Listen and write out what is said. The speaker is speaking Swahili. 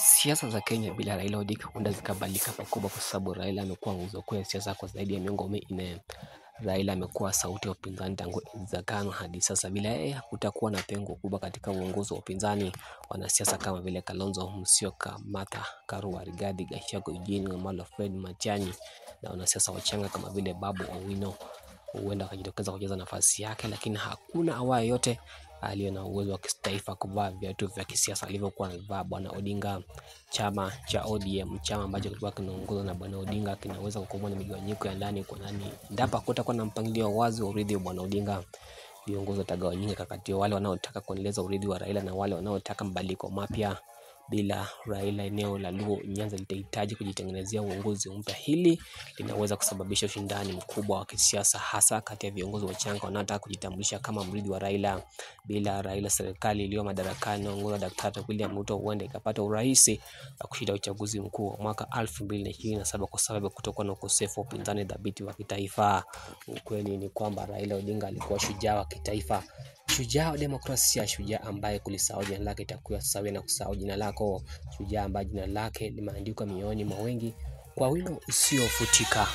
Siasa za Kenya bila Raila Odinga huenda zikabadilika pakubwa, kwa sababu Raila amekuwa nguzo kuu ya siasa kwa zaidi ya miongo minne. Raila amekuwa sauti ya upinzani tangu enzi za KANU hadi sasa. Bila yeye hakutakuwa na pengo kubwa katika uongozi wa upinzani. Wanasiasa kama vile Kalonzo Musyoka, Martha Karua, Rigathi Gachagua, Eugene Wamalwa, Fred Matiang'i na wanasiasa wachanga kama vile Babu Owino huenda akajitokeza kujaza nafasi yake, lakini hakuna awaye yote aliye na uwezo wa kitaifa kuvaa viatu vya kisiasa alivyokuwa anavaa Bwana Odinga. Chama cha ODM, chama ambacho kilikuwa kinaongozwa na Bwana Odinga, kinaweza kukumbwa na migawanyiko ya ndani kwa ndani endapo kutakuwa na mpangilio wazi wa urithi wa Bwana Odinga. Viongozi watagawanyika kati ya wale wanaotaka kuendeleza urithi wa Raila na wale wanaotaka mabadiliko mapya. Bila Raila, eneo la Luo Nyanza litahitaji kujitengenezea uongozi mpya. Hili linaweza kusababisha ushindani mkubwa wa kisiasa, hasa kati ya viongozi wachanga wanaotaka kujitambulisha kama mrithi wa Raila. Bila Raila, serikali iliyo madarakani inaongozwa na Daktari William Ruto huenda ikapata urahisi wa kushinda uchaguzi mkuu wa mwaka 2027 kwa sababu kutokuwa na ukosefu wa upinzani dhabiti wa kitaifa. Ukweli ni kwamba Raila Odinga alikuwa shujaa wa kitaifa, shujaa wa demokrasia, shujaa ambaye kulisahau jina lake itakuwa sawa na kusahau jina lako, shujaa ambaye jina lake limeandikwa mioyoni mwa wengi kwa wino usiofutika.